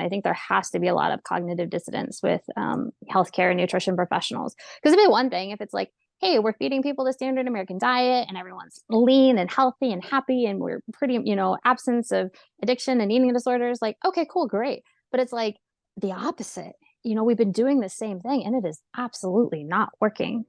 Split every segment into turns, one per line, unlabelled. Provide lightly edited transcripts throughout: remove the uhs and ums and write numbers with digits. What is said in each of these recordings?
I think there has to be a lot of cognitive dissonance with healthcare and nutrition professionals. Because it'd be one thing if it's like, hey, we're feeding people the standard American diet and everyone's lean and healthy and happy and we're pretty, absence of addiction and eating disorders. Like, okay, cool, great. But it's like the opposite. We've been doing the same thing and it is absolutely not working.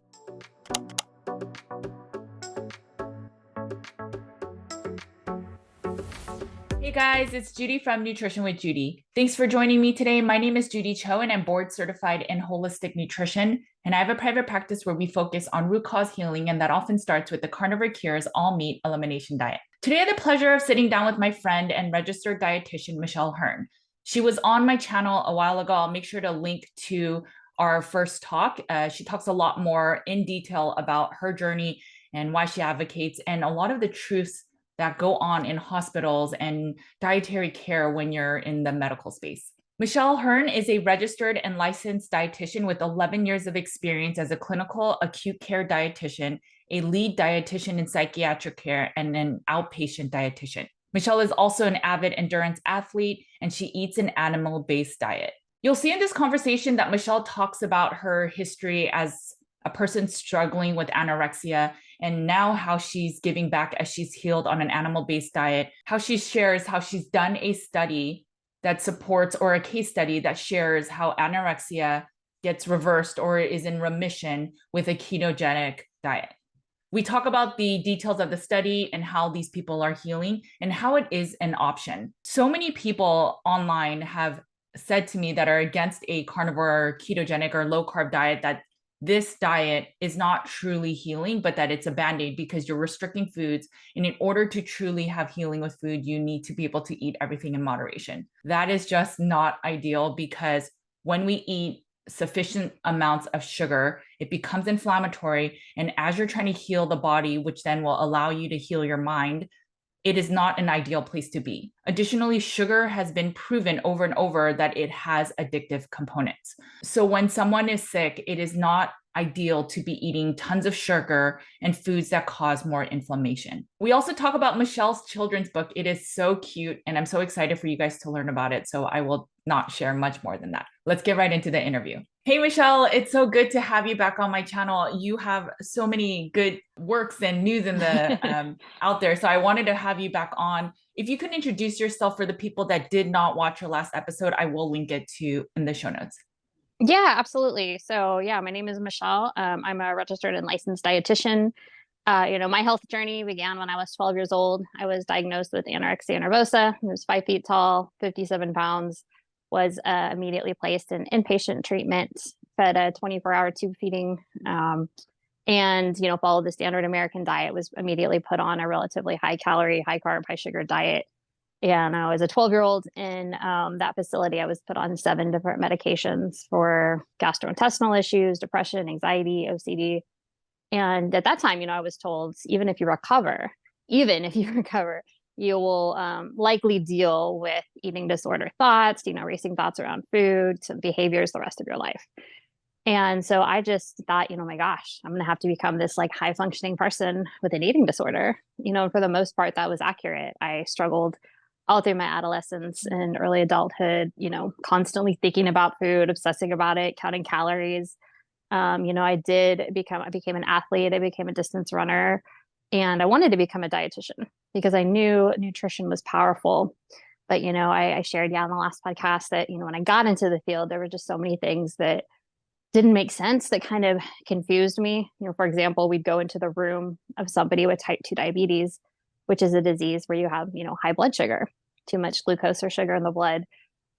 Hey guys, it's Judy from Nutrition with Judy. Thanks for joining me today. My name is Judy Cho and I'm board certified in holistic nutrition. And I have a private practice where we focus on root cause healing, and that often starts with the Carnivore Cures all meat elimination diet. Today I had the pleasure of sitting down with my friend and registered dietitian, Michelle Hurn. She was on my channel a while ago. I'll make sure to link to our first talk. She talks a lot more in detail about her journey and why she advocates and a lot of the truths that go on in hospitals and dietary care when you're in the medical space. Michelle Hurn is a registered and licensed dietitian with 11 years of experience as a clinical acute care dietitian, a lead dietitian in psychiatric care, and an outpatient dietitian. Michelle is also an avid endurance athlete, and she eats an animal-based diet. You'll see in this conversation that Michelle talks about her history as a person struggling with anorexia, and now how she's giving back as she's healed on an animal-based diet, how she shares how she's done a study that supports, or a case study that shares how anorexia gets reversed or is in remission with a ketogenic diet. We talk about the details of the study and how these people are healing and how it is an option. So many people online have said to me that are against a carnivore, ketogenic, or low-carb diet that this diet is not truly healing, but that it's a band-aid because you're restricting foods. And in order to truly have healing with food, you need to be able to eat everything in moderation. That is just not ideal, because when we eat sufficient amounts of sugar, it becomes inflammatory. And as you're trying to heal the body, which then will allow you to heal your mind, it is not an ideal place to be. Additionally, sugar has been proven over and over that it has addictive components. So when someone is sick, it is not ideal to be eating tons of sugar and foods that cause more inflammation. We also talk about Michelle's children's book. It is so cute, and I'm so excited for you guys to learn about it. So I will not share much more than that. Let's get right into the interview. Hey, Michelle, it's so good to have you back on my channel. You have so many good works and news in the out there. So I wanted to have you back on. If you could introduce yourself for the people that did not watch your last episode, I will link it to in the show notes.
Yeah, absolutely. So yeah, my name is Michelle. I'm a registered and licensed dietitian. My health journey began when I was 12 years old. I was diagnosed with anorexia nervosa. I was 5 feet tall, 57 pounds, was immediately placed in inpatient treatment, fed a 24-hour tube feeding, and, followed the standard American diet, was immediately put on a relatively high calorie, high carb, high sugar diet. And I was a 12-year-old in that facility. I was put on 7 different medications for gastrointestinal issues, depression, anxiety, OCD. And at that time, I was told, even if you recover, you will likely deal with eating disorder thoughts, racing thoughts around food, some behaviors the rest of your life. And so I just thought, my gosh, I'm going to have to become this like high functioning person with an eating disorder. For the most part, that was accurate. I struggled all through my adolescence and early adulthood, constantly thinking about food, obsessing about it, counting calories. I became an athlete. I became a distance runner, and I wanted to become a dietitian because I knew nutrition was powerful. But, I shared, in the last podcast that, when I got into the field, there were just so many things that didn't make sense, that kind of confused me. For example, we'd go into the room of somebody with type 2 diabetes, which is a disease where you have, high blood sugar, too much glucose or sugar in the blood.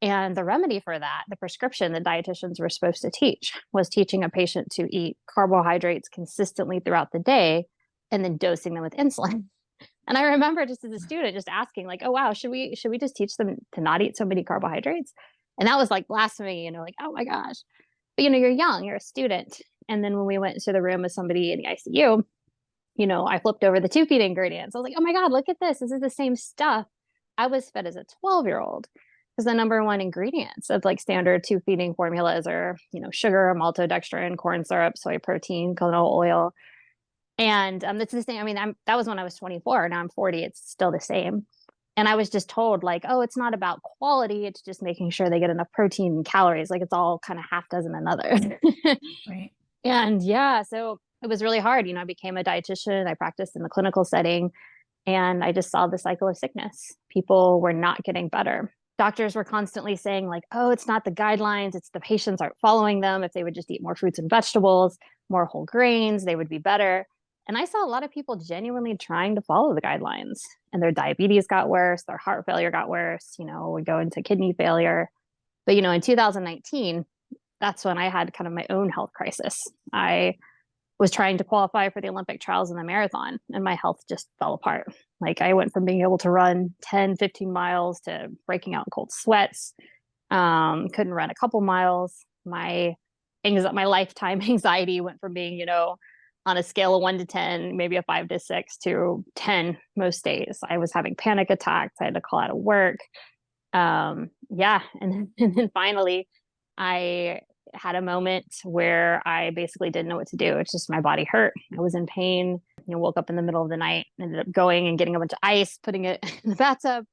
And the remedy for that, the prescription that dietitians were supposed to teach, was teaching a patient to eat carbohydrates consistently throughout the day and then dosing them with insulin. And I remember just as a student just asking like, oh, wow, should we just teach them to not eat so many carbohydrates? And that was like blasphemy, like, oh my gosh. But, you're young, you're a student. And then when we went into the room with somebody in the ICU, I flipped over the tube feed ingredients. I was like, oh my God, look at this. This is the same stuff I was fed as a 12-year-old. Because the number one ingredients of like standard tube feeding formulas are, sugar, maltodextrin, corn syrup, soy protein, canola oil. And it's the same. I mean, that was when I was 24. Now I'm 40. It's still the same. And I was just told like, oh, it's not about quality. It's just making sure they get enough protein and calories. Like it's all kind of half dozen another.
Right.
And yeah, so it was really hard. I became a dietitian. I practiced in the clinical setting and I just saw the cycle of sickness. People were not getting better. Doctors were constantly saying like, oh, it's not the guidelines. It's the patients aren't following them. If they would just eat more fruits and vegetables, more whole grains, they would be better. And I saw a lot of people genuinely trying to follow the guidelines and their diabetes got worse. Their heart failure got worse, would go into kidney failure. But, in 2019, that's when I had kind of my own health crisis. I was trying to qualify for the Olympic trials in the marathon and my health just fell apart. Like I went from being able to run 10, 15 miles to breaking out in cold sweats. Couldn't run a couple miles. My lifetime anxiety went from being, on a scale of 1 to 10, maybe a 5 to 6 to 10 most days. I was having panic attacks. I had to call out of work. Yeah. And then finally I had a moment where I basically didn't know what to do. It's just my body hurt. I was in pain, woke up in the middle of the night, ended up going and getting a bunch of ice, putting it in the bathtub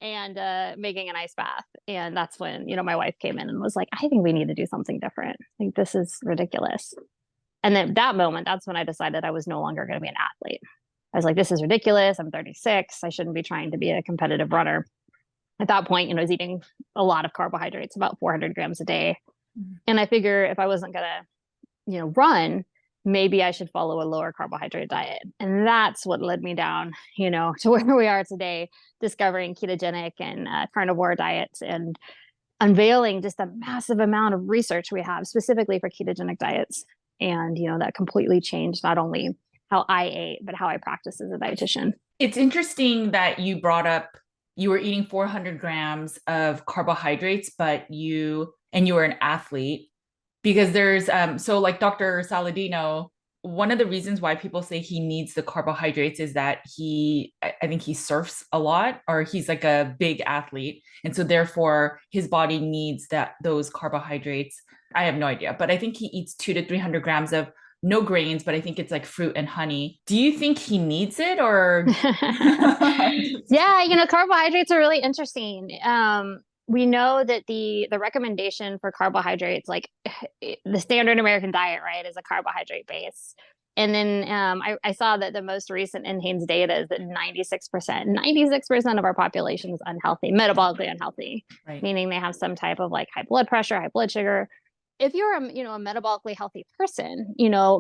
and making an ice bath. And that's when, my wife came in and was like, I think we need to do something different. Like, this is ridiculous. And then that moment, that's when I decided I was no longer going to be an athlete. I was like, this is ridiculous. I'm 36. I shouldn't be trying to be a competitive runner. At that point, I was eating a lot of carbohydrates, about 400 grams a day. And I figure if I wasn't going to, run, maybe I should follow a lower carbohydrate diet. And that's what led me down, to where we are today, discovering ketogenic and carnivore diets and unveiling just a massive amount of research we have specifically for ketogenic diets. And, that completely changed not only how I ate, but how I practice as a dietitian.
It's interesting that you brought up you were eating 400 grams of carbohydrates, but you were an athlete because there's so like Dr. Saladino, one of the reasons why people say he needs the carbohydrates is that I think he surfs a lot or he's like a big athlete. And so therefore his body needs those carbohydrates. I have no idea, but I think he eats 200 to 300 grams of no grains, but I think it's like fruit and honey. Do you think he needs it or?
Yeah, carbohydrates are really interesting. We know that the recommendation for carbohydrates, like the standard American diet, right, is a carbohydrate base. And then I saw that the most recent NHANES data is that 96% of our population is unhealthy, metabolically unhealthy, right. Meaning they have some type of like high blood pressure, high blood sugar. If you're a metabolically healthy person,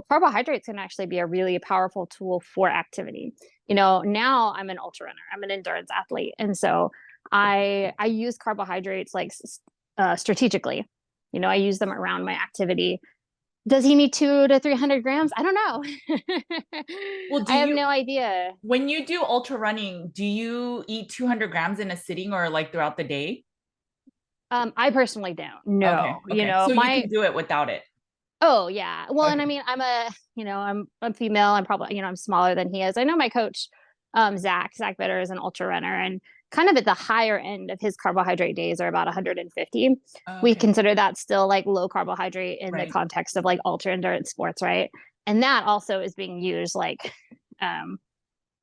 carbohydrates can actually be a really powerful tool for activity. Now I'm an ultra runner, I'm an endurance athlete. And so I use carbohydrates like strategically, I use them around my activity. Does he need 200 to 300 grams? I don't know. Well, I have no idea.
When you do ultra running, do you eat 200 grams in a sitting or like throughout the day?
I personally don't. No,
okay. So you can do it without it.
Oh yeah. Well, okay. And I mean, I'm female. I'm probably, I'm smaller than he is. I know my coach, Zach Bitter is an ultra runner and kind of at the higher end of his carbohydrate days are about 150. Okay. We consider that still like low carbohydrate in the context of like ultra endurance sports. Right. And that also is being used like,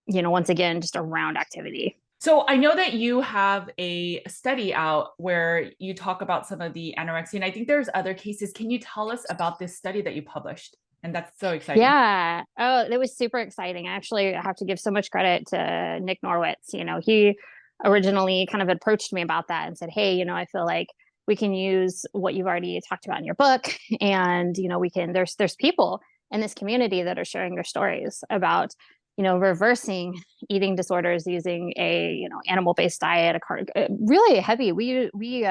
once again, just around activity.
So I know that you have a study out where you talk about some of the anorexia, and I think there's other cases. Can you tell us about this study that you published? And that's so exciting.
Yeah. Oh, it was super exciting. Actually, I have to give so much credit to Nick Norwitz. He originally kind of approached me about that and said, hey, I feel like we can use what you've already talked about in your book. And, there's people in this community that are sharing their stories about reversing eating disorders using a, animal-based diet, really heavy. We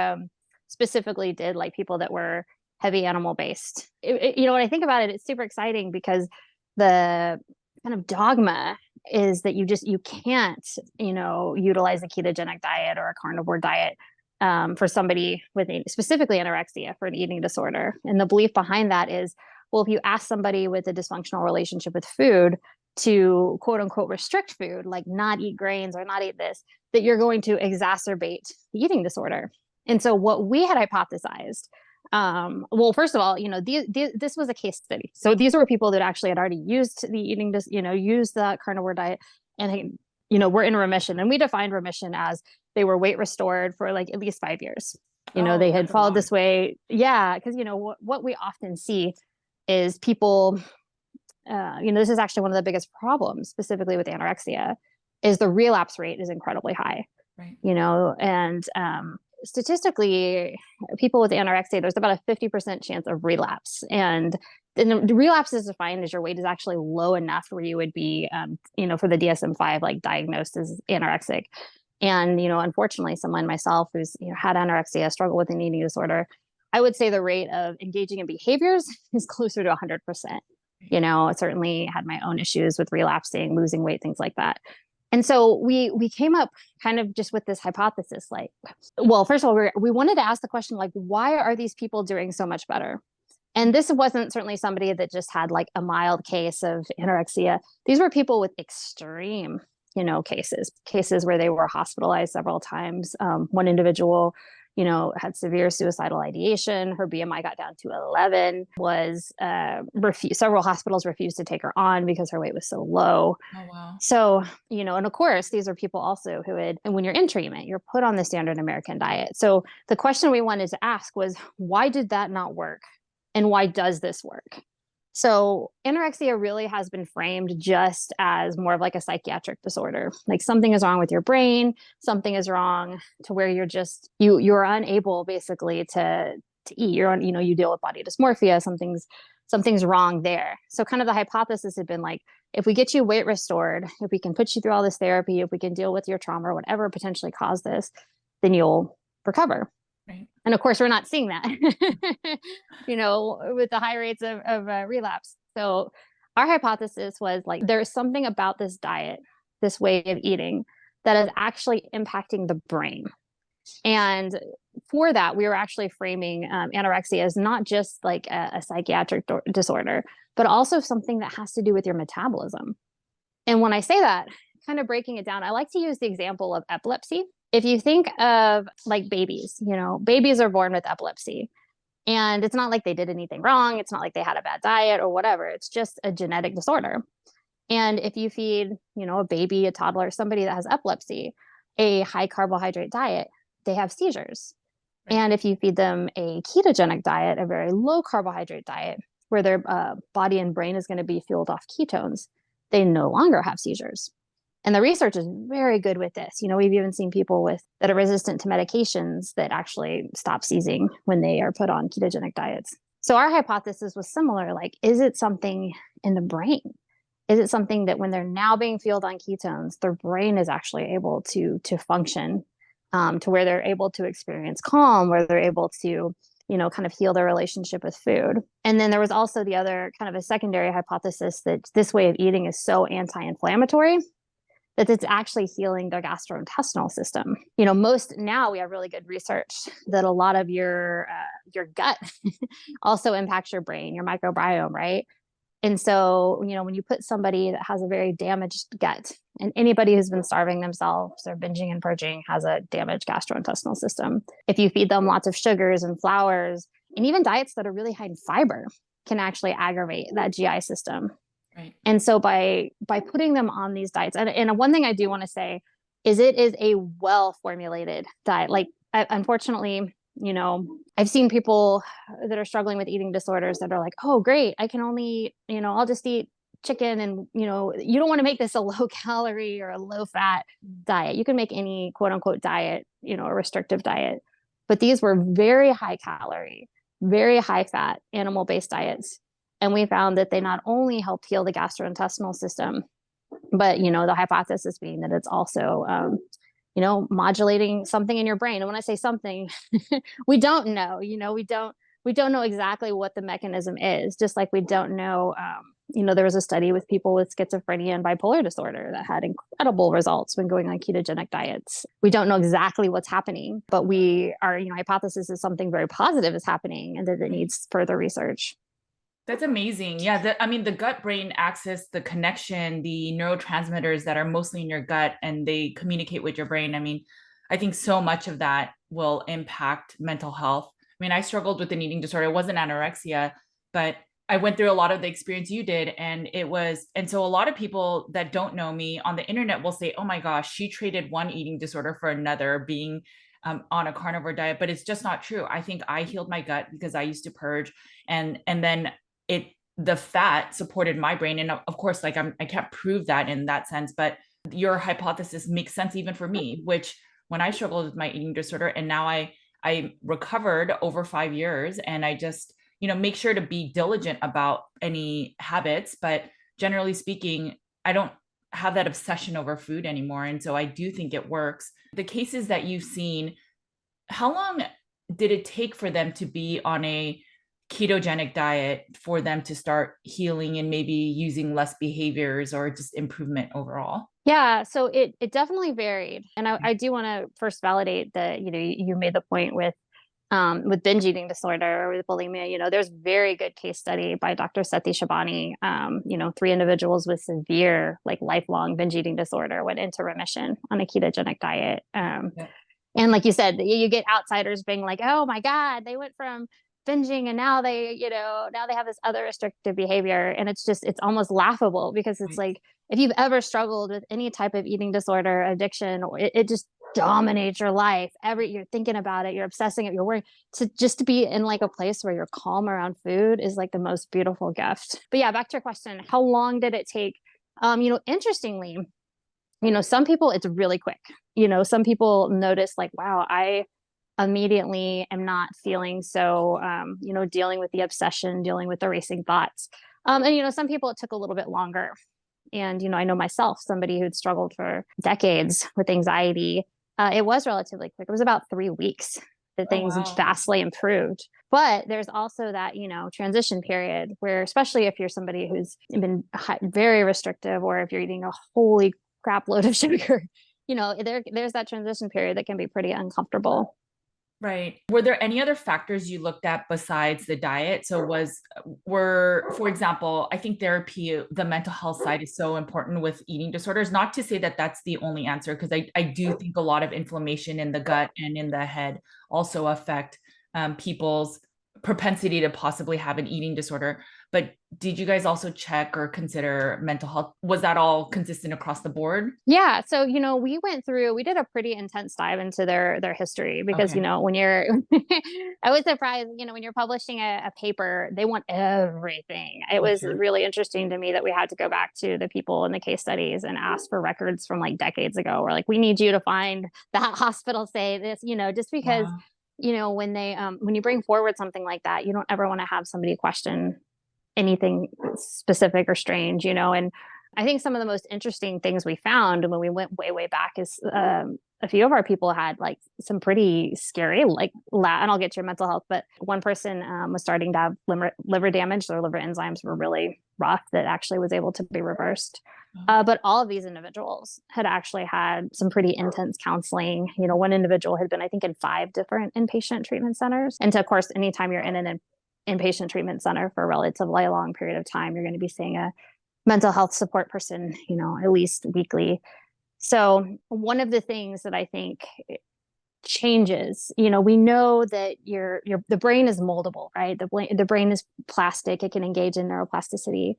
specifically did like people that were heavy animal-based. When I think about it, it's super exciting because the kind of dogma is that you can't, utilize a ketogenic diet or a carnivore diet for somebody with specifically anorexia for an eating disorder. And the belief behind that is, well, if you ask somebody with a dysfunctional relationship with food to quote unquote restrict food, like not eat grains or not eat this, that you're going to exacerbate the eating disorder. And so what we had hypothesized, well, first of all, this was a case study. So these were people that actually had already used the used the carnivore diet and, were in remission. And we defined remission as they were weight restored for like at least 5 years.
Oh,
They had
that's a
followed
lot.
this way. Yeah. Because, what we often see is people, this is actually one of the biggest problems specifically with anorexia, is the relapse rate is incredibly high,
Right.
and statistically, people with anorexia, there's about a 50% chance of relapse. And the relapse is defined as your weight is actually low enough where you would be, for the DSM-5, like diagnosed as anorexic. And, unfortunately, someone myself who's had anorexia, struggled with an eating disorder, I would say the rate of engaging in behaviors is closer to 100%. I certainly had my own issues with relapsing, losing weight, things like that. And so we came up kind of just with this hypothesis, like, well, first of all, we wanted to ask the question, like, why are these people doing so much better? And this wasn't certainly somebody that just had like a mild case of anorexia. These were people with extreme, cases where they were hospitalized several times. One individual, had severe suicidal ideation. Her BMI got down to 11, was several hospitals refused to take her on because her weight was so low.
Oh, wow.
So, and of course, these are people also and when you're in treatment, you're put on the standard American diet. So the question we wanted to ask was, why did that not work? And why does this work? So anorexia really has been framed just as more of like a psychiatric disorder. Like something is wrong with your brain, something is wrong to where you're unable basically to eat. You're on, you deal with body dysmorphia, something's wrong there. So kind of the hypothesis had been like, if we get you weight restored, if we can put you through all this therapy, if we can deal with your trauma or whatever potentially caused this, then you'll recover.
Right.
And of course, we're not seeing that, with the high rates of relapse. So our hypothesis was like, there's something about this diet, this way of eating, that is actually impacting the brain. And for that, we were actually framing anorexia as not just like a psychiatric disorder, but also something that has to do with your metabolism. And when I say that, kind of breaking it down, I like to use the example of epilepsy. If you think of like babies, babies are born with epilepsy. And it's not like they did anything wrong. It's not like they had a bad diet or whatever. It's just a genetic disorder. And if you feed, a baby, a toddler, somebody that has epilepsy, a high carbohydrate diet, they have seizures. Right. And if you feed them a ketogenic diet, a very low carbohydrate diet, where their body and brain is going to be fueled off ketones, they no longer have seizures. And the research is very good with this. We've even seen people that are resistant to medications that actually stop seizing when they are put on ketogenic diets. So our hypothesis was similar. Like, is it something in the brain? Is it something that when they're now being fueled on ketones, their brain is actually able to function to where they're able to experience calm, where they're able to, kind of heal their relationship with food. And then there was also the other kind of a secondary hypothesis that this way of eating is so anti-inflammatory that it's actually healing their gastrointestinal system. Now we have really good research that a lot of your gut also impacts your brain, your microbiome, right? And so, when you put somebody that has a very damaged gut, and anybody who's been starving themselves or binging and purging has a damaged gastrointestinal system. If you feed them lots of sugars and flours, and even diets that are really high in fiber can actually aggravate that GI system. Right. And so by putting them on these diets, and one thing I do want to say is it is a well-formulated diet. Like, unfortunately, I've seen people that are struggling with eating disorders that are like, oh, great, I can only, I'll just eat chicken. And, you don't want to make this a low calorie or a low fat diet. You can make any quote unquote diet, a restrictive diet. But these were very high calorie, very high fat animal-based diets. And we found that they not only helped heal the gastrointestinal system, but, the hypothesis being that it's also, modulating something in your brain. And when I say something, we don't know, we don't know exactly what the mechanism is, just like we don't know, there was a study with people with schizophrenia and bipolar disorder that had incredible results when going on ketogenic diets. We don't know exactly what's happening, but our hypothesis is something very positive is happening and that it needs further research.
That's amazing. Yeah. The gut-brain axis, the connection, the neurotransmitters that are mostly in your gut and they communicate with your brain. I think so much of that will impact mental health. I struggled with an eating disorder. It wasn't anorexia, but I went through a lot of the experience you did. And so a lot of people that don't know me on the internet will say, oh my gosh, she traded one eating disorder for another, being on a carnivore diet, but it's just not true. I think I healed my gut because I used to purge, and then it the fat supported my brain. And of course, like I can't prove that in that sense, but your hypothesis makes sense even for me, which when I struggled with my eating disorder, and now I recovered over 5 years, and I just make sure to be diligent about any habits. But generally speaking, I don't have that obsession over food anymore. And so I do think it works. The cases that you've seen, how long did it take for them to be on a ketogenic diet for them to start healing and maybe using less behaviors or just improvement overall?
Yeah, so it definitely varied. And I do want to first validate that, you made the point with binge eating disorder or with bulimia, there's very good case study by Dr. Sati Shabani. 3 individuals with severe, like lifelong binge eating disorder went into remission on a ketogenic diet.
Yeah.
And like you said, you get outsiders being like, oh my God, they went from binging and now they have this other restrictive behavior. And it's almost laughable because it's
Right.
like, if you've ever struggled with any type of eating disorder, addiction, it just dominates your life. You're thinking about it, you're obsessing it, you're worrying. To be in like a place where you're calm around food is like the most beautiful gift. But yeah, back to your question, how long did it take? Interestingly, some people it's really quick. Some people notice like, wow, I immediately am not feeling so, dealing with the obsession, dealing with the racing thoughts. And some people it took a little bit longer. And, I know myself, somebody who'd struggled for decades with anxiety. It was relatively quick. It was about 3 weeks that
Oh,
things
wow.
vastly improved. But there's also that, transition period where, especially if you're somebody who's been very restrictive, or if you're eating a holy crap load of sugar, there's that transition period that can be pretty uncomfortable.
Right. Were there any other factors you looked at besides the diet? So for example, I think therapy, the mental health side is so important with eating disorders, not to say that that's the only answer, because I do think a lot of inflammation in the gut and in the head also affect people's propensity to possibly have an eating disorder. But did you guys also check or consider mental health? Was that all consistent across the board?
Yeah, so we did a pretty intense dive into their history because
Okay.
when you're I was surprised, when you're publishing a paper, they want everything. It
Oh,
was
sure.
really interesting to me that we had to go back to the people in the case studies and ask for records from like decades ago. We're like, we need you to find that hospital say this, just because
Wow.
when you bring forward something like that, you don't ever want to have somebody question anything specific or strange, and I think some of the most interesting things we found when we went way, way back is a few of our people had like some pretty scary, like, and I'll get to your mental health, but one person was starting to have liver damage. Their liver enzymes were really rough that actually was able to be reversed. But all of these individuals had actually had some pretty intense counseling. One individual had been, I think, in 5 different inpatient treatment centers. And so, of course, anytime you're in an inpatient treatment center for a relatively long period of time, you're going to be seeing a mental health support person, at least weekly. So one of the things that I think changes, we know that the brain is moldable, right? The brain is plastic. It can engage in neuroplasticity,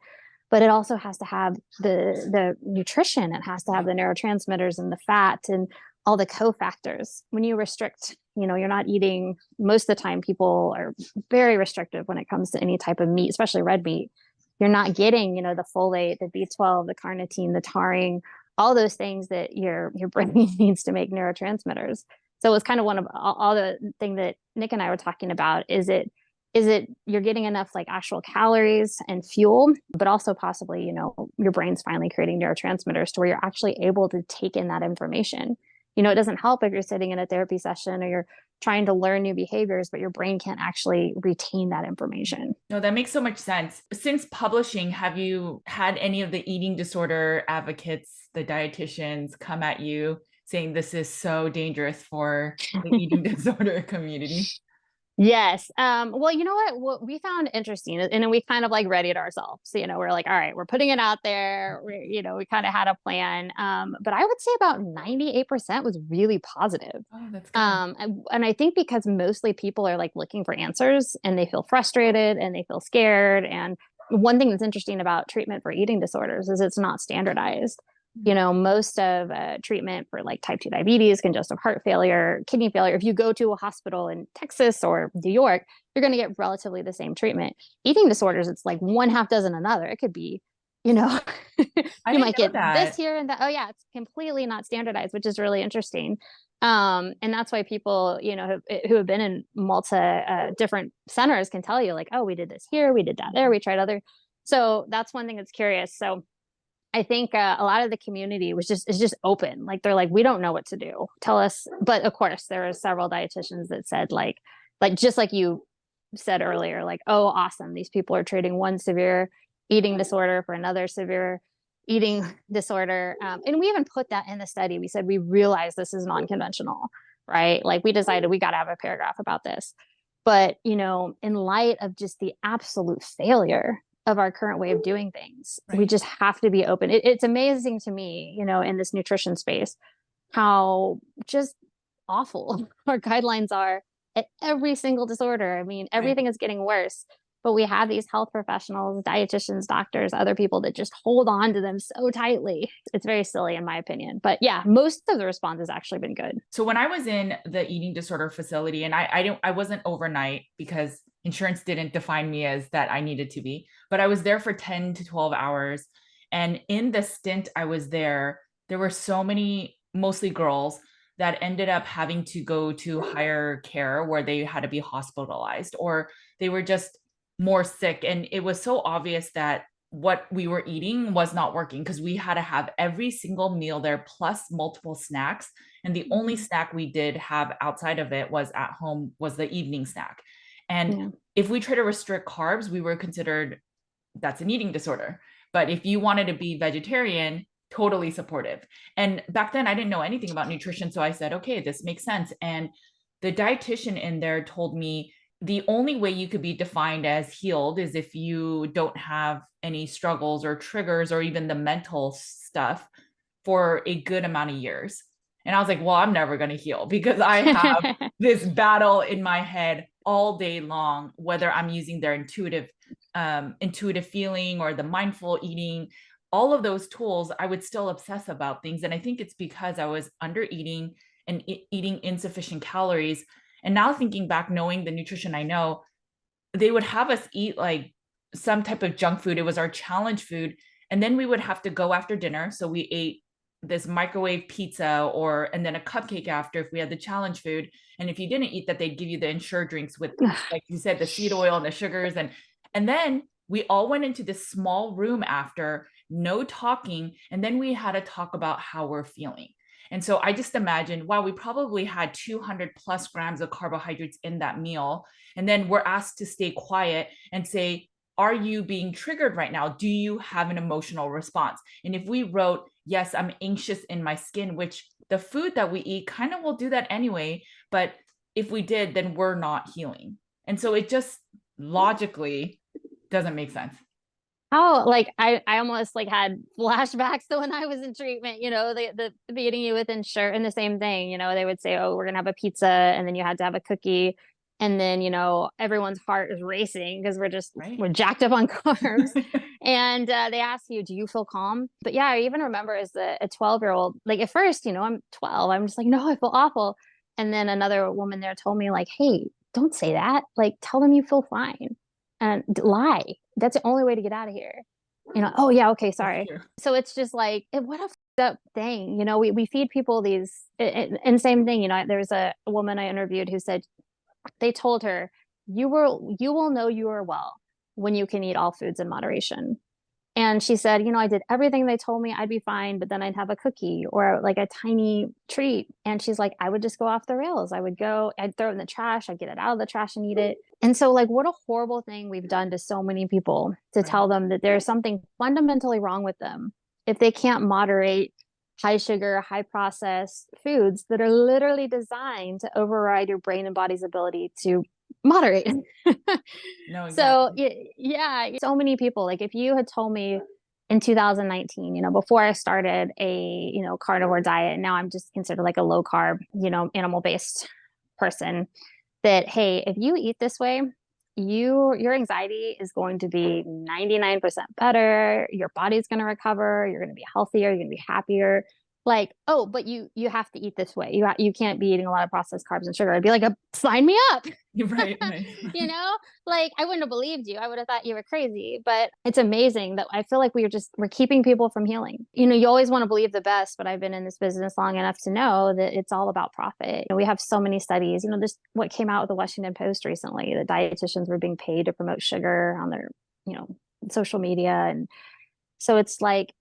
but it also has to have the nutrition. It has to have the neurotransmitters and the fat and all the cofactors. When you restrict, you're not eating, most of the time people are very restrictive when it comes to any type of meat, especially red meat. You're not getting, the folate, the B12, the carnitine, the taurine, all those things that your brain needs to make neurotransmitters. So it's kind of one of all the thing that Nick and I were talking about. Is it you're getting enough like actual calories and fuel, but also possibly, your brain's finally creating neurotransmitters to where you're actually able to take in that information. It doesn't help if you're sitting in a therapy session or you're trying to learn new behaviors, but your brain can't actually retain that information.
No, that makes so much sense. Since publishing, have you had any of the eating disorder advocates, the dietitians, come at you saying this is so dangerous for the eating disorder community?
Yes. Well, you know what we found interesting, and then we kind of like readied ourselves. So, we're like, all right, we're putting it out there. We kind of had a plan. But I would say about 98% was really positive.
Oh, that's good.
And I think because mostly people are like looking for answers and they feel frustrated and they feel scared. And one thing that's interesting about treatment for eating disorders is it's not standardized. Most of treatment for like type 2 diabetes, congestive heart failure, kidney failure, if you go to a hospital in Texas or New York, you're going to get relatively the same treatment. Eating disorders, it's like one half dozen another. It could be, you know,
I
you
didn't
might
know
get this
that.
here and that. Oh, yeah, it's completely not standardized, which is really interesting. And that's why people, who have been in multi different centers can tell you, like, oh, we did this here, we did that there, we tried other. So that's one thing that's curious. So I think a lot of the community is just open. Like they're like, we don't know what to do. Tell us. But of course, there are several dietitians that said like just like you said earlier, like, oh, awesome, these people are trading one severe eating disorder for another severe eating disorder. And we even put that in the study. We said we realize this is non-conventional, right? Like we decided we got to have a paragraph about this. But in light of just the absolute failure of our current way of doing things, we
Right.
just have to be open. It's amazing to me, in this nutrition space, how just awful our guidelines are at every single disorder. I mean,
Right.
everything is getting worse, but we have these health professionals, dietitians, doctors, other people that just hold on to them so tightly. It's very silly, in my opinion. But yeah, most of the response has actually been good.
So when I was in the eating disorder facility, and I wasn't overnight because insurance didn't define me as that I needed to be, but I was there for 10 to 12 hours. And in the stint I was there were so many, mostly girls, that ended up having to go to higher care where they had to be hospitalized or they were just more sick. And it was so obvious that what we were eating was not working because we had to have every single meal there plus multiple snacks, and the only
Mhm.
snack we did have outside of it was at home was the evening snack. And
Yeah.
if we try to restrict carbs, we were considered that's an eating disorder. But if you wanted to be vegetarian, totally supportive. And back then I didn't know anything about nutrition. So I said, okay, this makes sense. And the dietitian in there told me the only way you could be defined as healed is if you don't have any struggles or triggers or even the mental stuff for a good amount of years. And I was like, well, I'm never going to heal because I have this battle in my head all day long, whether I'm using their intuitive feeling or the mindful eating, all of those tools, I would still obsess about things. And I think it's because I was under eating and eating insufficient calories. And now thinking back, knowing the nutrition I know, they would have us eat like some type of junk food. It was our challenge food. And then we would have to go after dinner. So we ate this microwave pizza and then a cupcake after if we had the challenge food. And if you didn't eat that, they'd give you the Ensure drinks with, like you said, the seed oil and the sugars. And then we all went into this small room after, no talking. And then we had to talk about how we're feeling. And so I just imagine, wow, we probably had 200 plus grams of carbohydrates in that meal. And then we're asked to stay quiet and say, are you being triggered right now? Do you have an emotional response? And if we wrote, yes, I'm anxious in my skin, which the food that we eat kind of will do that anyway. But if we did, then we're not healing. And so it just logically doesn't make sense.
Oh, like I almost like had flashbacks to when I was in treatment, the beating you with Ensure and the same thing, they would say, oh, we're gonna have a pizza, and then you had to have a cookie. And then, everyone's heart is racing because
Right.
we're jacked up on carbs. And they ask you, do you feel calm? But yeah, I even remember as a 12-year-old, like at first, I'm 12, I'm just like, no, I feel awful. And then another woman there told me, like, hey, don't say that. Like, tell them you feel fine and lie. That's the only way to get out of here. Oh yeah, okay,
That's
sorry.
true.
So it's just like, what a up thing. We feed people these, and same thing, there's a woman I interviewed who said they told her, you will know you are well when you can eat all foods in moderation. And she said, I did everything they told me I'd be fine, but then I'd have a cookie or like a tiny treat. And she's like, I would just go off the rails. I'd throw it in the trash. I'd get it out of the trash and eat it. And so, like, what a horrible thing we've done to so many people to
Right.
tell them that there's something fundamentally wrong with them if they can't moderate high sugar, high processed foods that are literally designed to override your brain and body's ability to moderate.
No,
So
exactly.
yeah, so many people, like if you had told me in 2019, before I started a, carnivore diet, and now I'm just considered like a low carb, animal based person, that, hey, if you eat this way, your anxiety is going to be 99% better. Your body's going to recover. You're going to be healthier. You're going to be happier. Like, oh, but you have to eat this way. You can't be eating a lot of processed carbs and sugar. I'd be like, sign me up.
You're right, right.
you know, like I wouldn't have believed you. I would have thought you were crazy. But it's amazing that I feel like we're keeping people from healing. You always want to believe the best, but I've been in this business long enough to know that it's all about profit. We have so many studies. This what came out with the Washington Post recently, that dietitians were being paid to promote sugar on their, social media. And so it's like,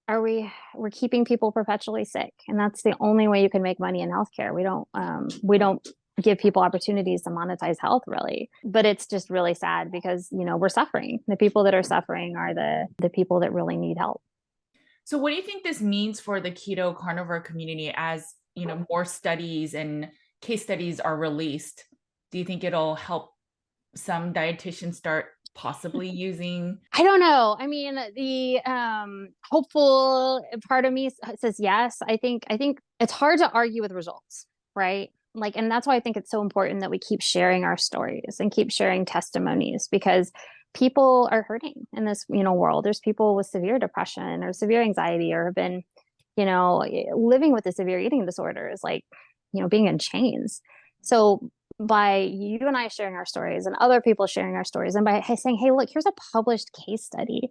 we're keeping people perpetually sick, and that's the only way you can make money in healthcare. We don't give people opportunities to monetize health, really. But it's just really sad because we're suffering. The people that are suffering are the people that really need help.
So what do you think this means for the keto carnivore community as, more studies and case studies are released? Do you think it'll help some dietitians start possibly using?
I don't know. I mean, the hopeful part of me says yes. I think it's hard to argue with results, right? Like, and that's why I think it's so important that we keep sharing our stories and keep sharing testimonies, because people are hurting in this, world. There's people with severe depression or severe anxiety, or have been, living with a severe eating disorders, like, being in chains. So by you and I sharing our stories and other people sharing our stories, and by saying, hey, look, here's a published case study,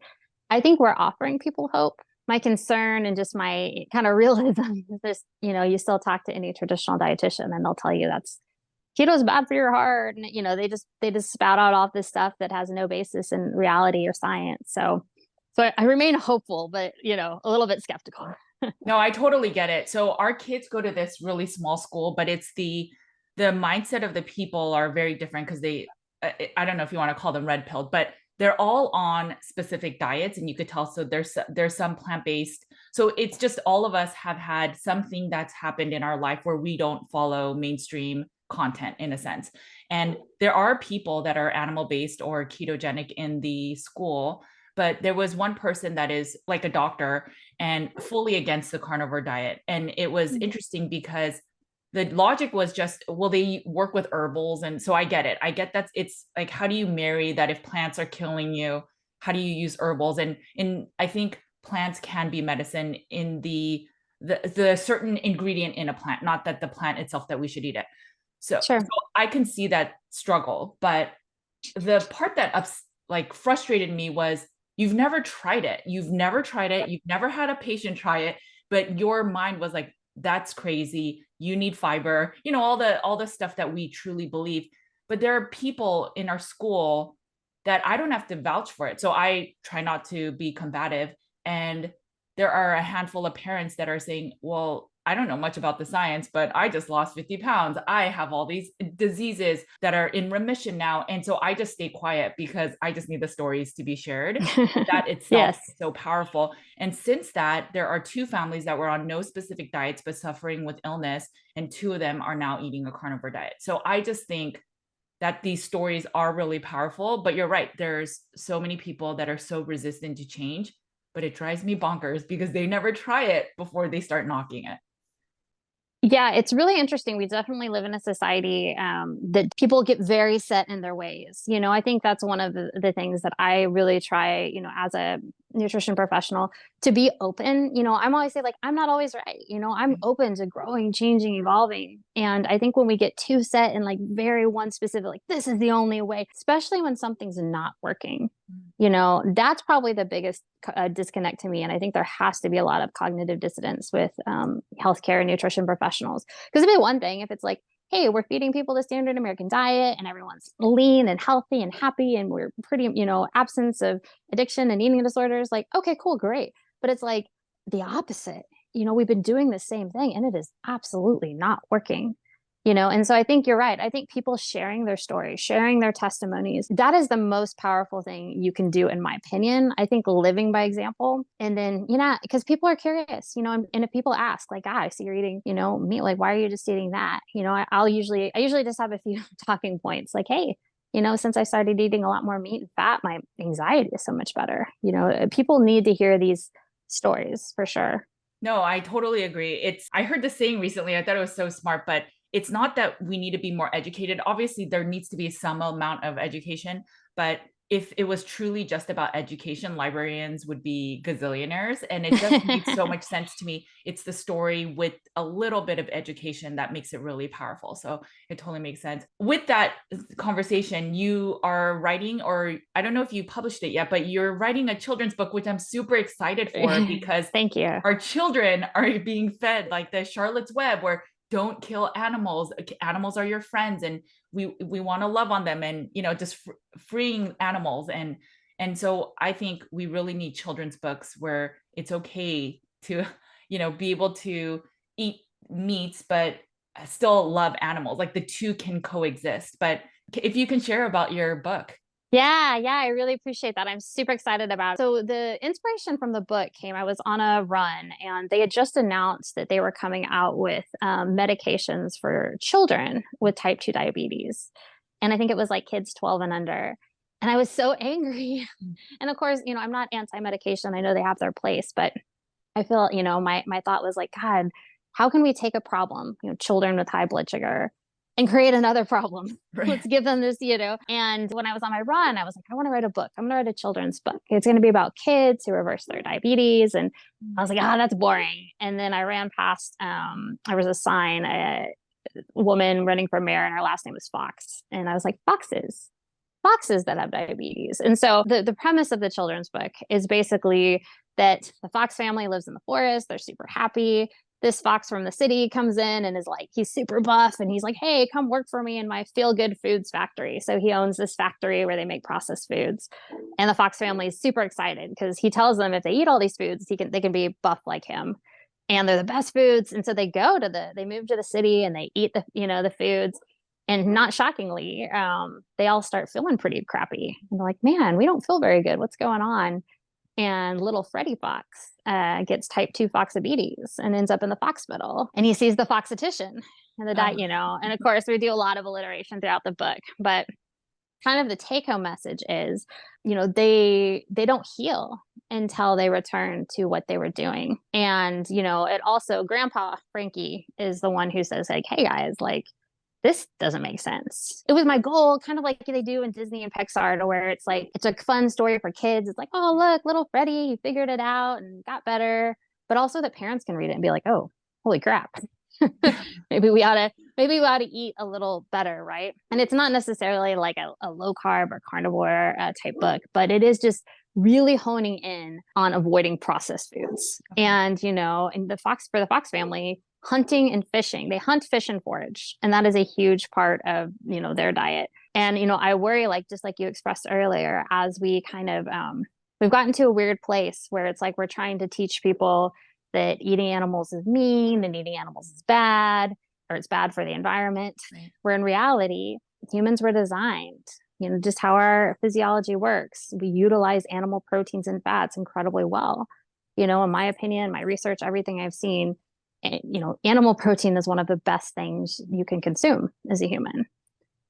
I think we're offering people hope. My concern and just my kind of realism is this, you still talk to any traditional dietitian and they'll tell you that's keto is bad for your heart. And, they just spout out all this stuff that has no basis in reality or science. So I remain hopeful, but, a little bit skeptical.
No, I totally get it. So our kids go to this really small school, but it's the mindset of the people are very different because I don't know if you want to call them red pilled, but they're all on specific diets, and you could tell. So there's some plant-based. So it's just all of us have had something that's happened in our life where we don't follow mainstream content in a sense. And there are people that are animal-based or ketogenic in the school, but there was one person that is like a doctor and fully against the carnivore diet. And it was interesting because the logic was just, well, they work with herbals. And so I get it. I get that it's like, how do you marry that if plants are killing you? How do you use herbals? And I think plants can be medicine in the certain ingredient in a plant, not that the plant itself that we should eat it. So
Sure.
I can see that struggle, but the part that frustrated me was you've never tried it. You've never tried it. You've never had a patient try it, but your mind was like, that's crazy. You need fiber, all the stuff that we truly believe. But there are people in our school that I don't have to vouch for it. So I try not to be combative. And there are a handful of parents that are saying, well, I don't know much about the science, but I just lost 50 pounds. I have all these diseases that are in remission now. And so I just stay quiet because I just need the stories to be shared. That itself
Yes.
is so powerful. And since that, there are two families that were on no specific diets, but suffering with illness. And two of them are now eating a carnivore diet. So I just think that these stories are really powerful. But you're right. There's so many people that are so resistant to change, but it drives me bonkers because they never try it before they start knocking it.
Yeah, it's really interesting. We definitely live in a society that people get very set in their ways. I think that's one of the things that I really try, as a nutrition professional, to be open. I'm always say, like, I'm not always right. I'm open to growing, changing, evolving. And I think when we get too set in like very one specific, like this is the only way, especially when something's not working, that's probably the biggest disconnect to me. And I think there has to be a lot of cognitive dissonance with healthcare and nutrition professionals. Because it'd be one thing if it's like, hey, we're feeding people the standard American diet and everyone's lean and healthy and happy and we're pretty, absence of addiction and eating disorders. Like, okay, cool, great. But it's like the opposite. We've been doing the same thing and it is absolutely not working. And so I think you're right. I think people sharing their stories, sharing their testimonies, that is the most powerful thing you can do, in my opinion. I think living by example. And then, because people are curious, and if people ask, like, I see you're eating, meat, like, why are you just eating that? I usually just have a few talking points like, hey, since I started eating a lot more meat and fat, my anxiety is so much better. People need to hear these stories for sure.
No, I totally agree. I heard the saying recently, I thought it was so smart, but it's not that we need to be more educated. Obviously, there needs to be some amount of education, but if it was truly just about education, librarians would be gazillionaires. And it just makes so much sense to me. It's the story with a little bit of education that makes it really powerful. So it totally makes sense. With that conversation, you are writing, or I don't know if you published it yet, but you're writing a children's book, which I'm super excited for because
Thank you.
our children are being fed like the Charlotte's Web, where don't kill animals. Animals are your friends, and we want to love on them, and just freeing animals. And so I think we really need children's books where it's okay to be able to eat meats but still love animals. Like the two can coexist. But if you can share about your book.
Yeah, I really appreciate that. I'm super excited about it. So the inspiration from the book came, I was on a run and they had just announced that they were coming out with medications for children with type 2 diabetes. And I think it was like kids 12 and under. And I was so angry. And of course, I'm not anti-medication. I know they have their place, but I feel, my thought was like, God, how can we take a problem, children with high blood sugar, and create another problem?
Right.
Let's give them this, And when I was on my run, I was like, I want to write a book. I'm going to write a children's book. It's going to be about kids who reverse their diabetes. And I was like, that's boring. And then I ran past, there was a sign, a woman running for mayor, and her last name was Fox. And I was like, foxes that have diabetes. And so the premise of the children's book is basically that the fox family lives in the forest. They're super happy. This fox from the city comes in and is like, he's super buff. And he's like, hey, come work for me in my feel good foods factory. So he owns this factory where they make processed foods. And the fox family is super excited because he tells them if they eat all these foods, they can be buff like him. And they're the best foods. And so they move to the city and they eat the foods. And not shockingly, they all start feeling pretty crappy. And they're like, man, we don't feel very good. What's going on? And little Freddie Fox gets type 2 foxabetes and ends up in the foxpital. And he sees the foxitician and the diet, and of course we do a lot of alliteration throughout the book, but kind of the take home message is, they don't heal until they return to what they were doing. And, it also, Grandpa Frankie is the one who says like, hey guys, like, this doesn't make sense. It was my goal, kind of like they do in Disney and Pixar, to where it's like, it's a fun story for kids. It's like, oh, look, little Freddie, he figured it out and got better. But also that parents can read it and be like, oh, holy crap. maybe we ought to eat a little better, right? And it's not necessarily like a low carb or carnivore type book, but it is just really honing in on avoiding processed foods. And, for the Fox family, hunting and fishing, they hunt, fish, and forage. And that is a huge part of, their diet. And, I worry, like, just like you expressed earlier, as we kind of, we've gotten to a weird place where it's like, we're trying to teach people that eating animals is mean and eating animals is bad, or it's bad for the environment. Right. Where in reality, humans were designed, just how our physiology works. We utilize animal proteins and fats incredibly well. In my opinion, my research, everything I've seen, animal protein is one of the best things you can consume as a human.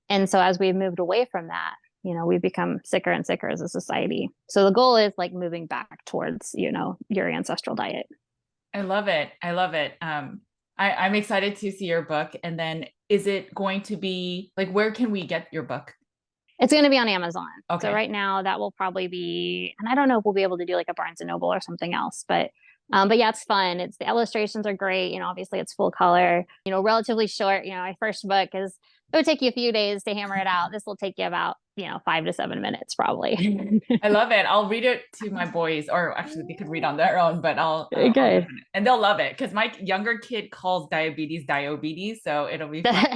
And so as we've moved away from that, we've become sicker and sicker as a society. So the goal is like moving back towards, your ancestral diet.
I love it. I love it. I'm excited to see your book. And then is it going to be like, where can we get your book?
It's going to be on Amazon.
Okay.
So right now that will probably be, and I don't know if we'll be able to do like a Barnes and Noble or something else, but yeah, it's fun. The illustrations are great. Obviously it's full color, relatively short. My first book it would take you a few days to hammer it out. This will take you about, 5 to 7 minutes probably.
I love it. I'll read it to my boys, or actually they could read on their own, but I'll and they'll love it because my younger kid calls diabetes. So it'll be fun.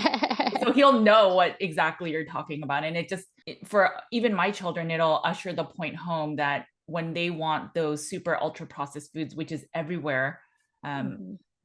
So he'll know what exactly you're talking about. And for even my children, it'll usher the point home that when they want those super ultra processed foods, which is everywhere,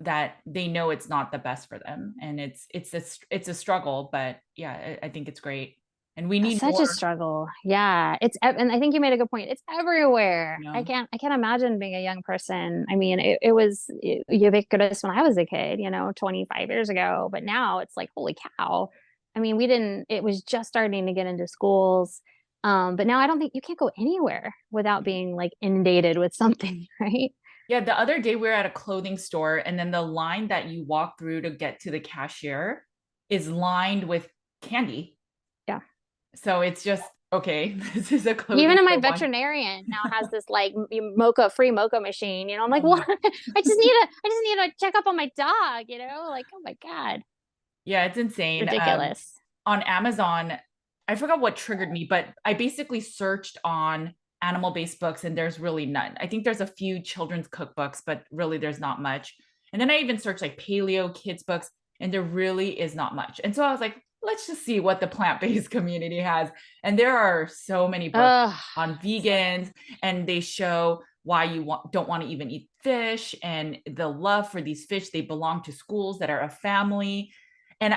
that they know it's not the best for them. And it's a struggle, but yeah, I think it's great. And we
That's
need
such a
more,
struggle. Yeah, and I think you made a good point. It's everywhere.
you know.
I can't imagine being a young person. I mean, it was ubiquitous when I was a kid, 25 years ago, but now it's like, holy cow. I mean, we didn't, it was just starting to get into schools. But now I don't think you can't go anywhere without being like inundated with something, right?
Yeah, the other day we were at a clothing store, and then the line that you walk through to get to the cashier is lined with candy.
Yeah.
So it's just, okay, this is a clothing
Even in my
store. Why?
veterinarian now has this like free mocha machine. I'm like,
Oh my,
what? I just need to check up on my dog, like, oh my God,
yeah, it's insane.
ridiculous.
On Amazon, I forgot what triggered me, but I basically searched on animal-based books and there's really none. I think there's a few children's cookbooks, but really there's not much. And then I even searched like paleo kids books and there really is not much. And so I was like, let's just see what the plant-based community has. And there are so many books
Ugh.
on vegans, and they show why don't want to even eat fish and the love for these fish. They belong to schools that are a family. And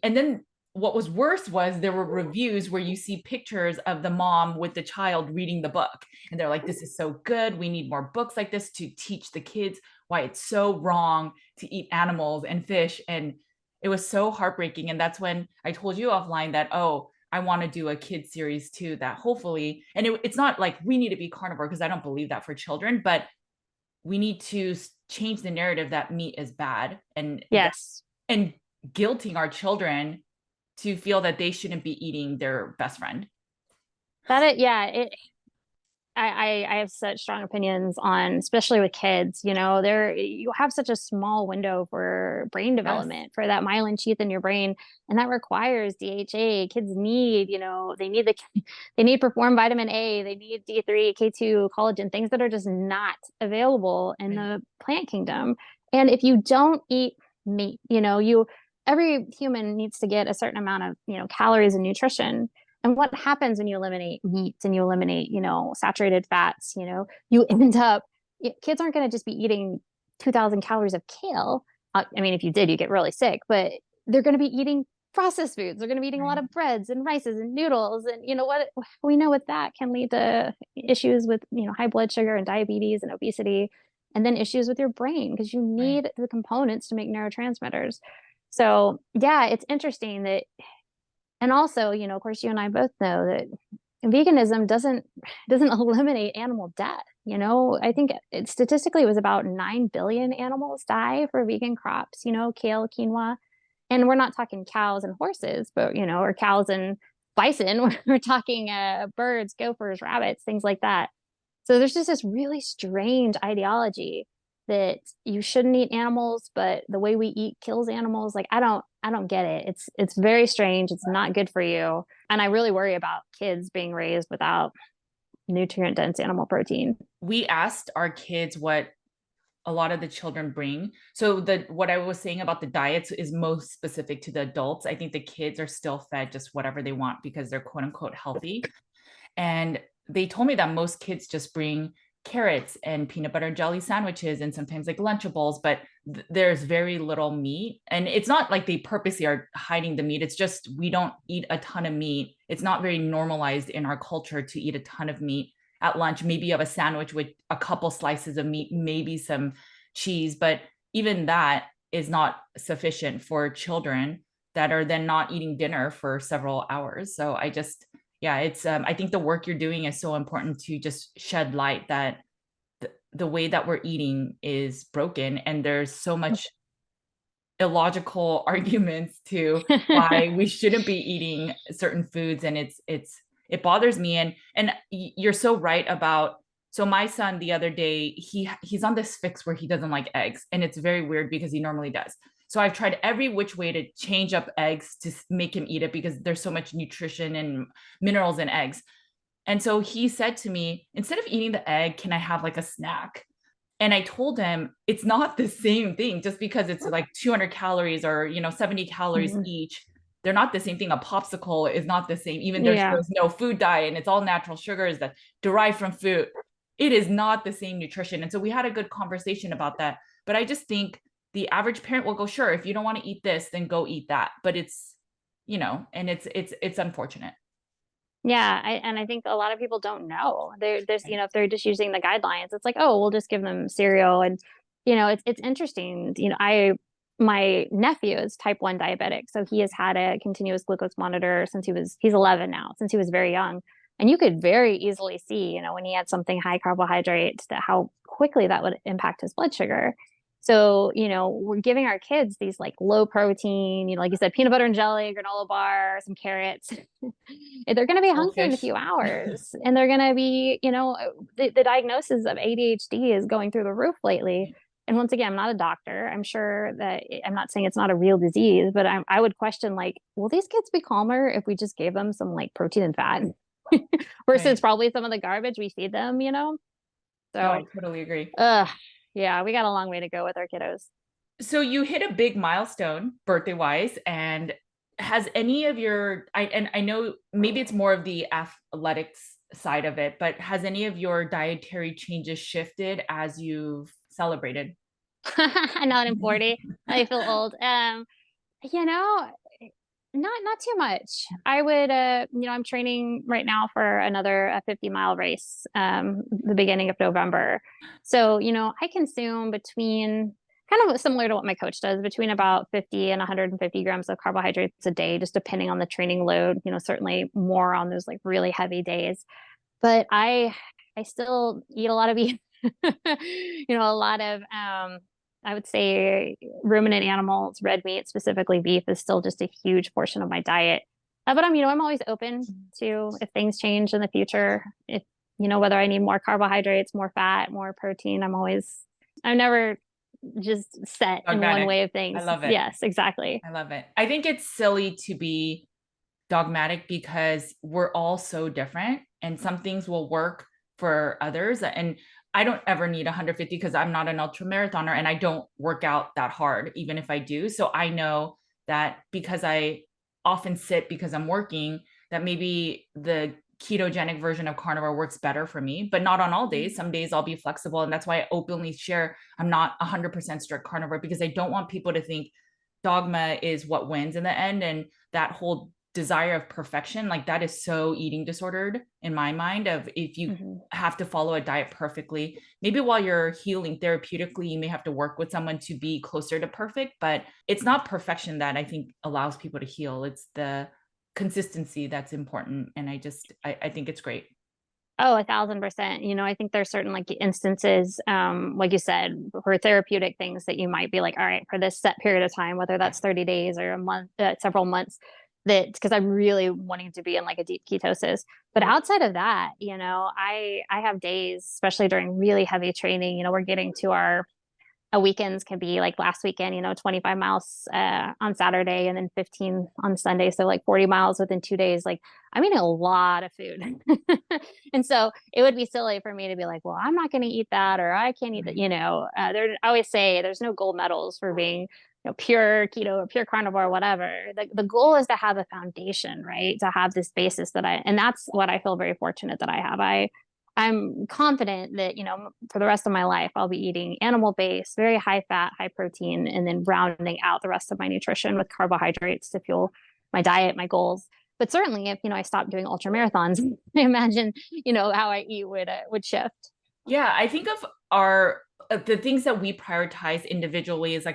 then what was worse was there were reviews where you see pictures of the mom with the child reading the book, and they're like, this is so good, we need more books like this to teach the kids why it's so wrong to eat animals and fish. And it was so heartbreaking. And that's when I told you offline that, oh, I want to do a kid series too, that hopefully, and it's not like we need to be carnivore, because I don't believe that for children, but we need to change the narrative that meat is bad,
Yes.
and guilting our children to feel that they shouldn't be eating their best friend.
Yeah, I have such strong opinions on, especially with kids, you have such a small window for brain
Yes.
development, for that myelin sheath in your brain, and that requires DHA. Kids need, they need perform vitamin A, they need D3, K2, collagen, things that are just not available in
Right.
the plant kingdom. And if you don't eat meat, every human needs to get a certain amount of, calories and nutrition. And what happens when you eliminate meat and you eliminate, saturated fats, you end up, kids aren't going to just be eating 2,000 calories of kale. I mean, if you did, you get really sick, but they're going to be eating processed foods. They're going to be eating a lot
Right.
of breads and rices and noodles. And what we know with that can lead to issues with, high blood sugar and diabetes and obesity, and then issues with your brain because you
Right.
need the components to make neurotransmitters. So yeah, it's interesting that, and also, of course, you and I both know that veganism doesn't eliminate animal death. I think statistically it was about 9 billion animals die for vegan crops, kale, quinoa. And we're not talking cows and horses, but, or cows and bison. We're talking birds, gophers, rabbits, things like that. So there's just this really strange ideology that you shouldn't eat animals, but the way we eat kills animals. Like I don't get it. It's very strange. It's not good for you. And I really worry about kids being raised without nutrient dense animal protein.
We asked our kids what a lot of the children bring. So the what I was saying about the diets is most specific to the adults. I think the kids are still fed just whatever they want because they're quote unquote healthy. And they told me that most kids just bring carrots and peanut butter and jelly sandwiches and sometimes like Lunchables, but there's very little meat. And it's not like they purposely are hiding the meat. It's just we don't eat a ton of meat. It's not very normalized in our culture to eat a ton of meat at lunch. Maybe you have a sandwich with a couple slices of meat, maybe some cheese, but even that is not sufficient for children that are then not eating dinner for several hours. So I just, yeah, it's I think the work you're doing is so important to just shed light that the way that we're eating is broken, and there's so much illogical arguments to why we shouldn't be eating certain foods. And it bothers me. And you're so right about, so my son the other day, he's on this fix where he doesn't like eggs, and it's very weird because he normally does. So I've tried every which way to change up eggs to make him eat it because there's so much nutrition and minerals in eggs. And so he said to me, instead of eating the egg, can I have like a snack? And I told him it's not the same thing just because it's like 200 calories or 70 calories
Mhm.
each. They're not the same thing. A popsicle is not the same. Even
Yeah.
there's no food dye and it's all natural sugars that derive from food. It is not the same nutrition. And so we had a good conversation about that. But I just think the average parent will go, sure, if you don't want to eat this, then go eat that. But it's, and it's unfortunate.
Yeah, I think a lot of people don't know. There's, if they're just using the guidelines, it's like, oh, we'll just give them cereal. And, it's interesting. My nephew is type 1 diabetic. So he has had a continuous glucose monitor he's 11 now, since he was very young. And you could very easily see, when he had something high carbohydrates, that how quickly that would impact his blood sugar. So, we're giving our kids these like low protein, like you said, peanut butter and jelly, granola bar, some carrots. They're going to be hungry in a
Goldfish.
few hours, and they're going to be, the diagnosis of ADHD is going through the roof lately. And once again, I'm not a doctor. I'm not saying it's not a real disease, but I would question, like, will these kids be calmer if we just gave them some like protein and fat versus
Right.
probably some of the garbage we feed them,
No, I
So,
totally agree.
yeah, we got a long way to go with our kiddos.
So you hit a big milestone birthday wise, and has any of and I know maybe it's more of the athletics side of it, but has any of your dietary changes shifted as you've celebrated?
Now that I'm 40, I feel old. You know, not too much. I would I'm training right now for another 50-mile race the beginning of November. So, I consume between kind of similar to what my coach does, between about 50 and 150 grams of carbohydrates a day, just depending on the training load, certainly more on those like really heavy days. But I still eat a lot of beef. A lot of I would say ruminant animals, red meat, specifically beef, is still just a huge portion of my diet. But I'm always open to if things change in the future. If whether I need more carbohydrates, more fat, more protein, I'm never just set in one
Dogmatic.
way of
I
things.
love it.
Yes, exactly.
I love it. I think it's silly to be dogmatic because we're all so different and some things will work for others. And I don't ever need 150 because I'm not an ultra marathoner and I don't work out that hard, even if I do. So I know that because I often sit because I'm working, that maybe the ketogenic version of carnivore works better for me, but not on all days. Some days I'll be flexible. And that's why I openly share I'm not 100% strict carnivore, because I don't want people to think dogma is what wins in the end. And that whole desire of perfection, like that is so eating disordered in my mind, of if you have to follow a diet perfectly, maybe while you're healing therapeutically, you may have to work with someone to be closer to perfect, but it's not perfection that I think allows people to heal. It's the consistency that's important. And I think it's great.
Oh, 1,000%. I think there's certain like instances, like you said, for therapeutic things that you might be like, all right, for this set period of time, whether that's 30 days or a month, several months, that because I'm really wanting to be in like a deep ketosis. But outside of that, I have days, especially during really heavy training, we're getting to our weekends can be like last weekend, 25 miles on Saturday and then 15 on Sunday. So like 40 miles within 2 days. Like I'm eating a lot of food. And so it would be silly for me to be like, well, I'm not going to eat that, or I can't eat that. I always say there's no gold medals for being pure keto or pure carnivore or whatever. The goal is to have a foundation, right? To have this basis and that's what I feel very fortunate that I have. I'm confident that, for the rest of my life, I'll be eating animal based, very high fat, high protein, and then rounding out the rest of my nutrition with carbohydrates to fuel my diet, my goals. But certainly if, I stop doing ultra marathons, I imagine, how I eat would shift.
Yeah, I think of the things that we prioritize individually is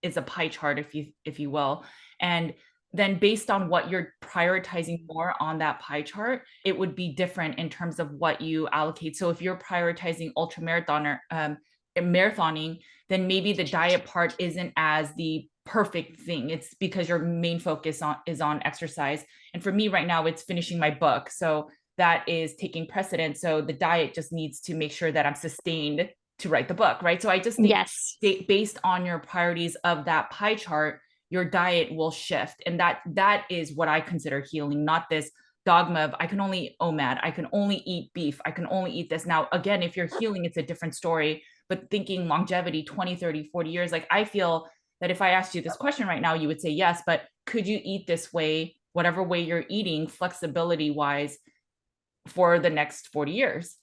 is a pie chart, if you will. And then based on what you're prioritizing more on that pie chart, it would be different in terms of what you allocate. So if you're prioritizing ultra marathoner marathoning, then maybe the diet part isn't as the perfect thing. It's because your main focus is on exercise. And for me right now, it's finishing my book. So that is taking precedence. So the diet just needs to make sure that I'm sustained to write the book, right? So I just think
Yes.
based on your priorities of that pie chart, your diet will shift. And that is what I consider healing, not this dogma of I can only eat OMAD, I can only eat beef, I can only eat this. Now, again, if you're healing, it's a different story, but thinking longevity, 20, 30, 40 years, like I feel that if I asked you this question right now, you would say yes, but could you eat this way, whatever way you're eating, flexibility wise, for the next 40 years?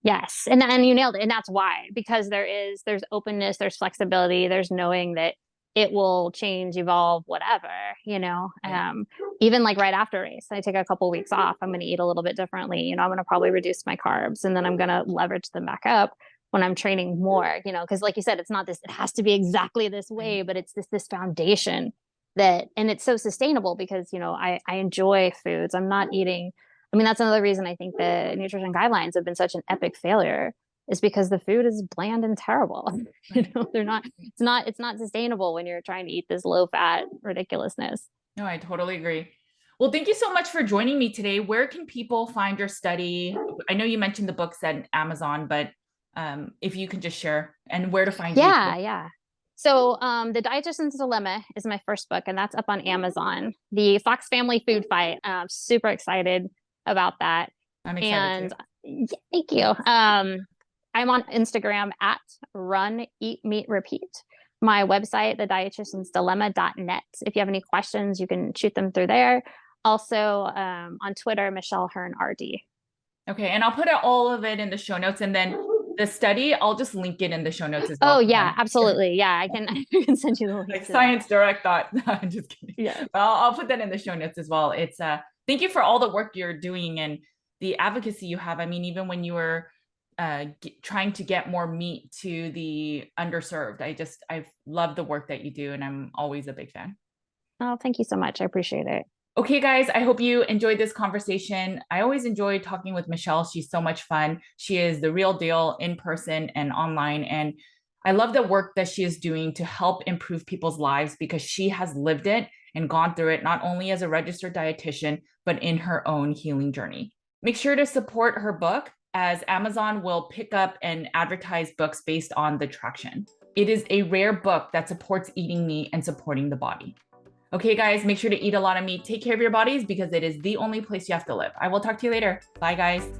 Yes. And you nailed it. And that's why, because there's openness, there's flexibility, there's knowing that it will change, evolve, whatever, you know.
Right.
Even like right after a race, I take a couple weeks off. I'm going to eat a little bit differently. You know, I'm going to probably reduce my carbs and then I'm going to leverage them back up when I'm training more, you know, because like you said, it's not this, it has to be exactly this
Right.
way, but it's this foundation that, and it's so sustainable because, you know, I enjoy foods. I'm not eating, I mean, that's another reason I think the nutrition guidelines have been such an epic failure is because the food is bland and terrible. You
Right.
know, they're not, it's not sustainable when you're trying to eat this low fat ridiculousness.
No, I totally agree. Well, thank you so much for joining me today. Where can people find your study? I know you mentioned the books at Amazon, but if you can just share and where to find you too.
Yeah. So The Dietitian's Dilemma is my first book, and that's up on Amazon. The Fox Family Food Fight, super excited about that.
I'm excited too.
And yeah, thank you. I'm on Instagram at Run, Eat, Meet, Repeat. My website, thedietitiansdilemma.net. If you have any questions, you can shoot them through there. Also on Twitter, Michelle Hurn, RD.
Okay, and I'll put all of it in the show notes, and then the study, I'll just link it in the show notes as well.
Oh yeah, absolutely. Yeah, I can I can send you the link
Like
to that.
science direct thought. No, I'm just kidding.
Yeah.
Well, I'll put that in the show notes as well. It's thank you for all the work you're doing and the advocacy you have. I mean, even when you were trying to get more meat to the underserved, I've loved the work that you do, and I'm always a big fan.
Oh, thank you so much. I appreciate it.
Okay, guys, I hope you enjoyed this conversation. I always enjoy talking with Michelle. She's so much fun. She is the real deal in person and online. And I love the work that she is doing to help improve people's lives because she has lived it and gone through it, not only as a registered dietitian, but in her own healing journey. Make sure to support her book as Amazon will pick up and advertise books based on the traction. It is a rare book that supports eating meat and supporting the body. Okay, guys, make sure to eat a lot of meat. Take care of your bodies because it is the only place you have to live. I will talk to you later. Bye, guys.